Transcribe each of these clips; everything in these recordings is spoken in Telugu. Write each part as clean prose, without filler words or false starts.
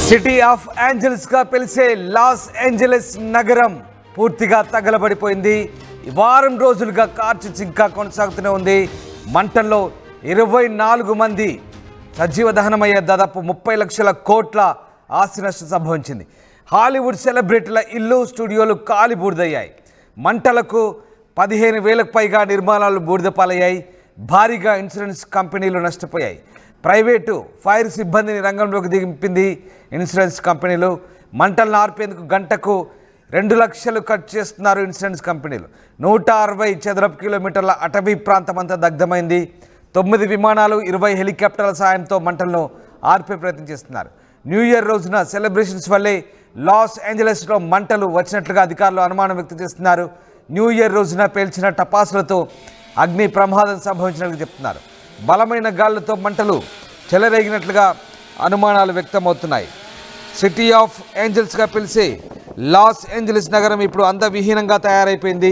సిటీ ఆఫ్ ఏంజల్స్ గా పిలిచే లాస్ ఏంజలస్ నగరం పూర్తిగా తగలబడిపోయింది. వారం రోజులుగా కార్చిచ్చు ఇంకా కొనసాగుతూనే ఉంది. మంటల్లో 24 మంది సజీవ దహనమయ్యే దాదాపు 30 లక్షల కోట్ల ఆస్తి నష్టం సంభవించింది. హాలీవుడ్ సెలబ్రిటీల ఇల్లు స్టూడియోలు కాలి బూడిదయ్యాయి. మంటలకు 15,000కు పైగా నిర్మాణాలు బూడిదపాలయ్యాయి. భారీగా ఇన్సూరెన్స్ కంపెనీలు నష్టపోయాయి. ప్రైవేటు ఫైర్ సిబ్బందిని రంగంలోకి దింపింది ఇన్సూరెన్స్ కంపెనీలు. మంటలను ఆర్పేందుకు గంటకు 2 లక్షలు ఖర్చు చేస్తున్నారు ఇన్సూరెన్స్ కంపెనీలు. 160 చదరపు కిలోమీటర్ల అటవీ ప్రాంతం అంతా దగ్ధమైంది. 9 విమానాలు 20 హెలికాప్టర్ల సాయంతో మంటలను ఆర్పే ప్రయత్నం చేస్తున్నారు. న్యూ ఇయర్ రోజున సెలబ్రేషన్స్ వల్లే లాస్ ఏంజలస్లో మంటలు వచ్చినట్లుగా అధికారులు అనుమానం వ్యక్తం చేస్తున్నారు. న్యూ ఇయర్ రోజున పేల్చిన టపాసులతో అగ్ని ప్రమాదం సంభవించినట్లు చెప్తున్నారు. బలమైన గాలులతో మంటలు చెలరేగినట్లుగా అనుమానాలు వ్యక్తమవుతున్నాయి. సిటీ ఆఫ్ ఏంజల్స్గా పిలిచే లాస్ ఏంజలస్ నగరం ఇప్పుడు అందవిహీనంగా తయారైపోయింది.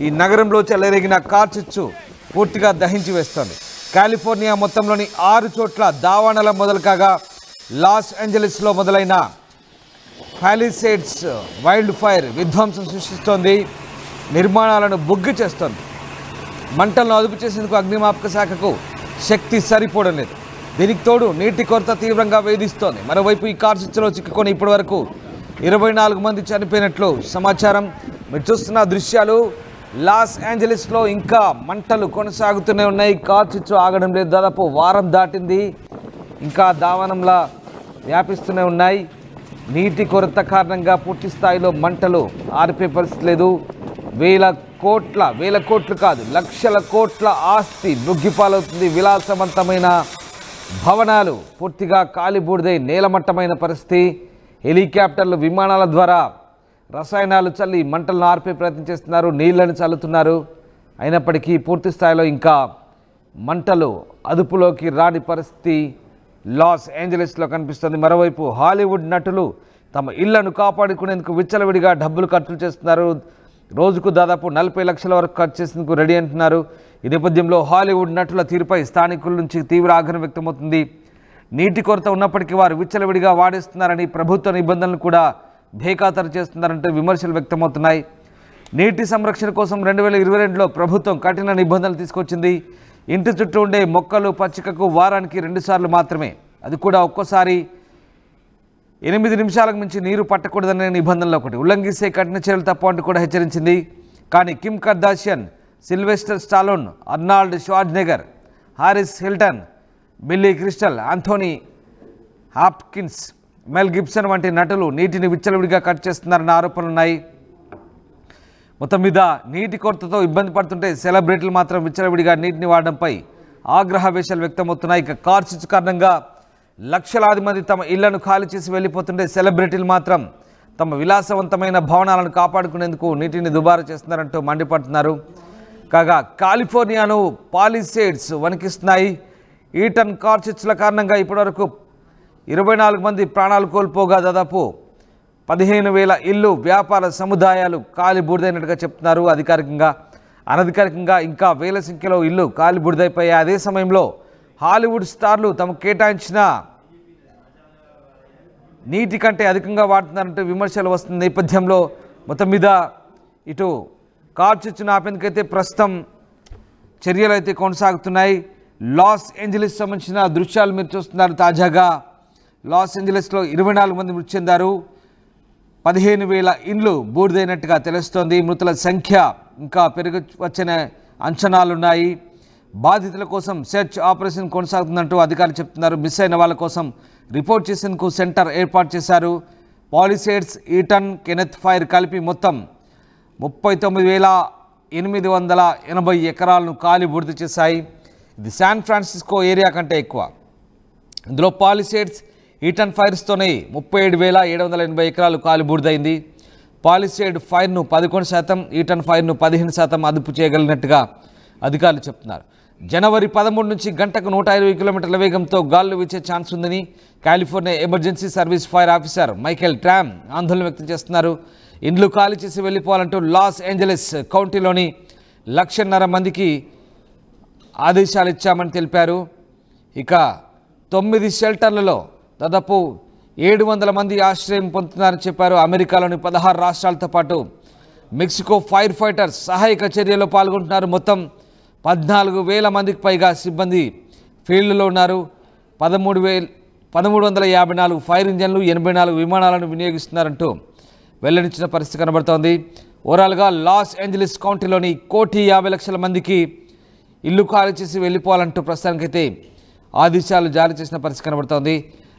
ఈ నగరంలో చెలరేగిన కార్చిచ్చు పూర్తిగా దహించి వేస్తోంది. కాలిఫోర్నియా మొత్తంలోని 6 చోట్ల దావాణాల మొదలు కాగా లాస్ ఏంజలస్లో మొదలైన పాలిసేడ్స్ వైల్డ్ ఫైర్ విధ్వంసం సృష్టిస్తోంది. నిర్మాణాలను బుగ్గి చేస్తోంది. మంటలను అదుపు చేసేందుకు అగ్నిమాపక శాఖకు శక్తి సరిపోవడం లేదు. దీనికి తోడు నీటి కొరత తీవ్రంగా వేధిస్తోంది. మరోవైపు ఈ కార్చిచ్చులో చిక్కుకొని ఇప్పటి వరకు 24 మంది చనిపోయినట్లు సమాచారం. మీరు చూస్తున్న దృశ్యాలు లాస్ ఏంజలస్లో ఇంకా మంటలు కొనసాగుతూనే ఉన్నాయి. కార్చిచ్చు ఆగడం లేదు. దాదాపు వారం దాటింది, ఇంకా దావానంలా వ్యాపిస్తూనే ఉన్నాయి. నీటి కొరత కారణంగా పూర్తి స్థాయిలో మంటలు ఆర్పే పరిస్థితి లేదు. వేల కోట్లు కాదు, లక్షల కోట్ల ఆస్తి బుగ్గిపాలవుతుంది. విలాసవంతమైన భవనాలు పూర్తిగా కాలిబూడిదై నేలమట్టమైన పరిస్థితి. హెలికాప్టర్లు విమానాల ద్వారా రసాయనాలు చల్లి మంటలను ఆర్పే ప్రయత్నం చేస్తున్నారు. నీళ్లను చల్లుతున్నారు. అయినప్పటికీ పూర్తి స్థాయిలో ఇంకా మంటలు అదుపులోకి రాని పరిస్థితి లాస్ ఏంజలస్లో కనిపిస్తుంది. మరోవైపు హాలీవుడ్ నటులు తమ ఇళ్లను కాపాడుకునేందుకు విచ్చలవిడిగా డబ్బులు ఖర్చు చేస్తున్నారు. రోజుకు దాదాపు 40 లక్షల వరకు ఖర్చు చేసేందుకు రెడీ అంటున్నారు. ఈ నేపథ్యంలో హాలీవుడ్ నటుల తీరుపై స్థానికుల నుంచి తీవ్ర ఆగ్రహం వ్యక్తమవుతుంది. నీటి కొరత ఉన్నప్పటికీ వారు విచ్చలవిడిగా వాడేస్తున్నారని, ప్రభుత్వ నిబంధనలు కూడా బేఖాతరు చేస్తున్నారంటూ విమర్శలు వ్యక్తమవుతున్నాయి. నీటి సంరక్షణ కోసం 2022లో ప్రభుత్వం కఠిన నిబంధనలు తీసుకొచ్చింది. ఇంటి చుట్టూ ఉండే మొక్కలు పచ్చికకు వారానికి 2 సార్లు మాత్రమే, అది కూడా ఒక్కోసారి 8 నిమిషాలకు మించి నీరు పట్టకూడదనే నిబంధనలు ఒకటి. ఉల్లంఘిస్తే కఠిన చర్యలు తప్పవంటూ కూడా హెచ్చరించింది. కానీ Kim Kardashian, Sylvester Stallone, Arnold Schwarzenegger, Harris Hilton, Billy Crystal, Anthony Hopkins, Mel Gibson వంటి నటులు నీటిని విచ్చలవిడిగా కట్ చేస్తున్నారన్న ఆరోపణలున్నాయి. మొత్తం మీద నీటి కొరతతో ఇబ్బంది పడుతుంటే సెలబ్రిటీలు మాత్రం విచ్చలవిడిగా నీటిని వాడడంపై ఆగ్రహావేశాలు వ్యక్తమవుతున్నాయి. ఇక కార్చిచ్చు కారణంగా లక్షలాది మంది తమ ఇళ్లను ఖాళీ చేసి వెళ్ళిపోతుంటే సెలబ్రిటీలు మాత్రం తమ విలాసవంతమైన భవనాలను కాపాడుకునేందుకు నీటిని దుబారా చేస్తున్నారంటూ మండిపడుతున్నారు. కాగా కాలిఫోర్నియాను పాలిసేడ్స్ వణికిస్తున్నాయి. ఈటన్ కార్చిచ్చుల కారణంగా ఇప్పటివరకు 24 మంది ప్రాణాలు కోల్పోగా దాదాపు 15,000 ఇళ్ళు, వ్యాపార సముదాయాలు కాలి బూడిదైనట్టుగా చెప్తున్నారు అధికారికంగా. అనధికారికంగా ఇంకా వేల సంఖ్యలో ఇళ్ళు కాలి బూడిదైపోయాయి. అదే సమయంలో హాలీవుడ్ స్టార్లు తమకు కేటాయించిన నీటి కంటే అధికంగా వాడుతున్నారంటూ విమర్శలు వస్తున్న నేపథ్యంలో మొత్తం మీద ఇటు కార్చిచ్చును ఆపేందుకైతే ప్రస్తుతం చర్యలు అయితే కొనసాగుతున్నాయి. లాస్ ఏంజలస్ సంబంధించిన దృశ్యాలు మీరు చూస్తున్నారు. తాజాగా లాస్ ఏంజలస్లో 24 మంది మృతి చెందారు. 15,000 ఇండ్లు బూడిదైనట్టుగా తెలుస్తోంది. మృతుల సంఖ్య ఇంకా పెరగవచ్చన అంచనాలున్నాయి. బాధితుల కోసం సెర్చ్ ఆపరేషన్ కొనసాగుతుందంటూ అధికారులు చెప్తున్నారు. మిస్ అయిన వాళ్ళ కోసం రిపోర్ట్ చేసేందుకు సెంటర్ ఏర్పాటు చేశారు. పాలిసేడ్స్, ఈటన్, కెనెత్ ఫైర్ కలిపి మొత్తం 39,880 ఎకరాలను కాలి బూడిద చేశాయి. ఇది శాన్ ఫ్రాన్సిస్కో ఏరియా కంటే ఎక్కువ. ఇందులో పాలిసేడ్స్, ఈటన్ ఫైర్స్తోనే 37,780 ఎకరాలు కాలి బూడిదైంది. పాలిసేడ్ ఫైర్ను 11%, ఈటన్ ఫైర్ను 15% అదుపు చేయగలిగినట్టుగా అధికారులు చెప్తున్నారు. జనవరి 13 నుంచి గంటకు 120 కిలోమీటర్ల వేగంతో గాలులు వీచే ఛాన్స్ ఉందని California emergency service fire officer Michael tram ఆందోళన వ్యక్తం చేస్తున్నారు. ఇండ్లు ఖాళీ చేసి వెళ్ళిపోవాలంటూ లాస్ ఏంజలస్ కౌంటీలోని 1,50,000 మందికి ఆదేశాలు ఇచ్చామని తెలిపారు. ఇక 9 షెల్టర్లలో దాదాపు 700 మంది ఆశ్రయం పొందుతున్నారని చెప్పారు. అమెరికాలోని 16 రాష్ట్రాలతో పాటు మెక్సికో ఫైర్ ఫైటర్స్ సహాయక చర్యలో పాల్గొంటున్నారు. మొత్తం 14,000 మందికి పైగా సిబ్బంది ఫీల్డ్లో ఉన్నారు. 1354 ఫైర్ ఇంజన్లు, 84 విమానాలను వినియోగిస్తున్నారంటూ వెల్లడించిన పరిస్థితి కనబడుతోంది. ఓవరాల్గా లాస్ ఏంజలీస్ కౌంటీలోని 1,50,00,000 మందికి ఇల్లు ఖాళీ చేసి వెళ్ళిపోవాలంటూ ప్రస్తుతానికైతే ఆదేశాలు జారీ చేసిన పరిస్థితి కనబడుతోంది.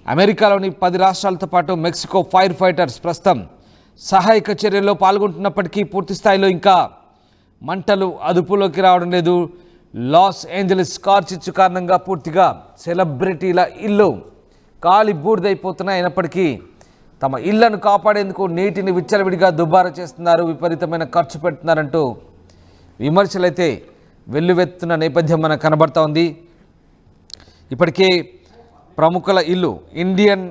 అమెరికాలోని 10 రాష్ట్రాలతో పాటు మెక్సికో ఫైర్ ఫైటర్స్ ప్రస్తుతం సహాయక చర్యల్లో పాల్గొంటున్నప్పటికీ పూర్తి స్థాయిలో ఇంకా మంటలు అదుపులోకి రావడం లేదు. లాస్ ఏంజలీస్ కార్చిచ్చు కారణంగా పూర్తిగా సెలబ్రిటీల ఇల్లు కాలి బూడిదైపోతున్నాయి. అయినప్పటికీ తమ ఇళ్లను కాపాడేందుకు నీటిని విచ్చలవిడిగా దుబారా చేస్తున్నారు, విపరీతమైన ఖర్చు పెడుతున్నారంటూ విమర్శలైతే వెల్లువెత్తున్న నేపథ్యం మనకు కనబడతా ఉంది. ఇప్పటికే ప్రముఖుల ఇల్లు, ఇండియన్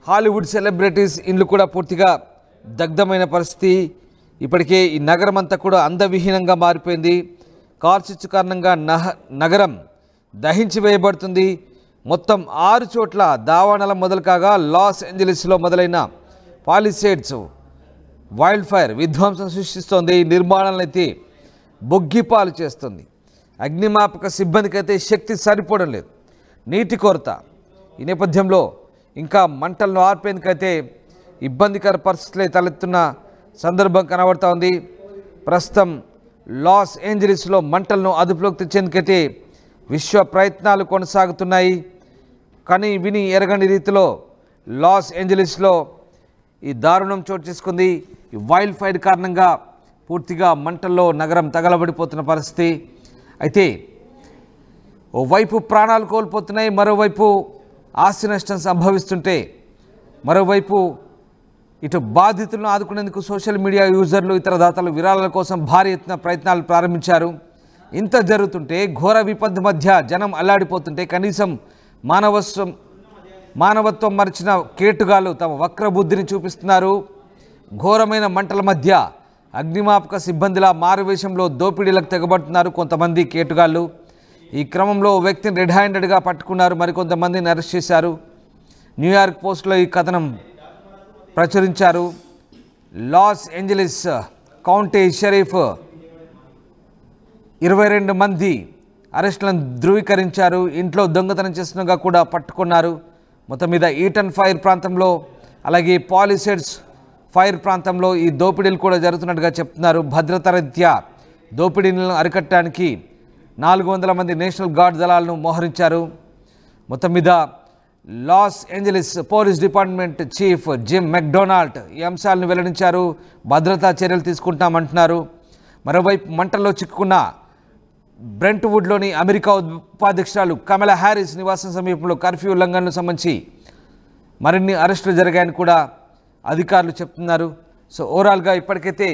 హాలీవుడ్ సెలబ్రిటీస్ ఇల్లు కూడా పూర్తిగా దగ్ధమైన పరిస్థితి. ఇప్పటికే ఈ నగరం అంతా కూడా అందవిహీనంగా మారిపోయింది. కార్చిచ్చు కారణంగా నగరం దహించి వేయబడుతుంది. మొత్తం 6 చోట్ల దావానల మొదలు కాగా లాస్ ఏంజలీస్లో మొదలైన పాలిసేడ్స్ వైల్డ్ ఫైర్ విధ్వంసం సృష్టిస్తోంది. నిర్మాణాలను అయితే బొగ్గిపాలు చేస్తుంది. అగ్నిమాపక సిబ్బందికి అయితే శక్తి సరిపోవడం లేదు, నీటి కొరత. ఈ నేపథ్యంలో ఇంకా మంటలను ఆర్పేందుకైతే ఇబ్బందికర పరిస్థితులే తలెత్తున్న సందర్భం కనబడుతూ ఉంది. ప్రస్తుతం లాస్ ఏంజలీస్లో మంటలను అదుపులోకి తెచ్చేందుకైతే విశ్వ ప్రయత్నాలు కొనసాగుతున్నాయి. కానీ విని ఎరగని రీతిలో లాస్ ఏంజలీస్లో ఈ దారుణం చోటు చేసుకుంది. ఈ వైల్డ్ ఫైర్ కారణంగా పూర్తిగా మంటల్లో నగరం తగలబడిపోతున్న పరిస్థితి. అయితే ఓవైపు ప్రాణాలు కోల్పోతున్నాయి, మరోవైపు ఆస్తి నష్టం సంభవిస్తుంటే మరోవైపు ఇటు బాధితులను ఆదుకునేందుకు సోషల్ మీడియా యూజర్లు, ఇతర దాతలు విరాళాల కోసం భారీ ఎత్తున ప్రయత్నాలు ప్రారంభించారు. ఇంత జరుగుతుంటే, ఘోర విపత్తు మధ్య జనం అల్లాడిపోతుంటే కనీసం మానవత్వం మరిచిన కేటుగాలు తమ వక్రబుద్ధిని చూపిస్తున్నారు. ఘోరమైన మంటల మధ్య అగ్నిమాపక సిబ్బందిలా మారువేషంలో దోపిడీలకు తెగబడుతున్నారు కొంతమంది కేటుగాళ్ళు. ఈ క్రమంలో ఓ వ్యక్తిని రెడ్ హ్యాండెడ్గా పట్టుకున్నారు, మరికొంతమందిని అరెస్ట్ చేశారు. న్యూయార్క్ పోస్ట్లో ఈ కథనం ప్రచురించారు. లాస్ ఏంజలీస్ కౌంటీ షరీఫ్ 22 మంది అరెస్టులను ధృవీకరించారు. ఇంట్లో దొంగతనం చేస్తున్నగా కూడా పట్టుకున్నారు. మొత్తం మీద ఈటన్ ఫైర్ ప్రాంతంలో, అలాగే పాలిసేడ్స్ ఫైర్ ప్రాంతంలో ఈ దోపిడీలు కూడా జరుగుతున్నట్టుగా చెప్తున్నారు. భద్రతా రీత్యా దోపిడీలను అరికట్టడానికి 400 మంది నేషనల్ గార్డ్ దళాలను మోహరించారు. మొత్తం మీద loss Angeles police department chief gym McDonald ఈ అంశాలను వెల్లడించారు. భద్రతా చర్యలు తీసుకుంటామంటున్నారు. మరోవైపు మంటల్లో చిక్కుకున్న బ్రెంట్వుడ్లోని అమెరికా ఉపాధ్యక్షురాలు కమలా హ్యారిస్ నివాసం సమీపంలో కర్ఫ్యూ ఉల్లంఘనలకు సంబంధించి మరిన్ని అరెస్టులు జరిగాయని కూడా అధికారులు చెప్తున్నారు. సో ఓవరాల్గా ఇప్పటికైతే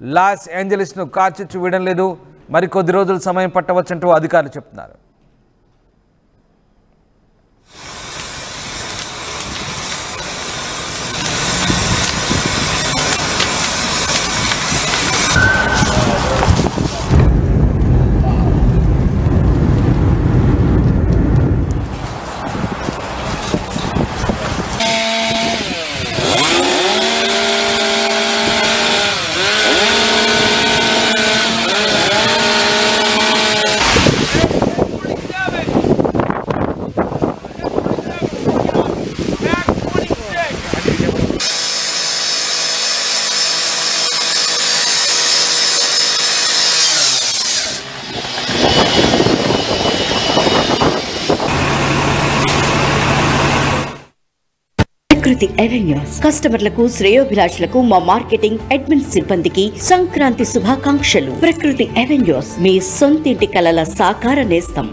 లాస్ ఏంజలీస్ను కార్చిచ్చు వీయడం లేదు, మరికొద్ది రోజులు సమయం పట్టవచ్చంటూ అధికారులు చెప్తున్నారు. ప్రకృతి అవెన్యూస్ కస్టమర్లకు, శ్రేయోభిలాషులకు మా మార్కెటింగ్ అడ్మిన్ సిబ్బందికి సంక్రాంతి శుభాకాంక్షలు. ప్రకృతి అవెన్యూస్ మీ సొంతింటి కలల సాకార నేస్తం.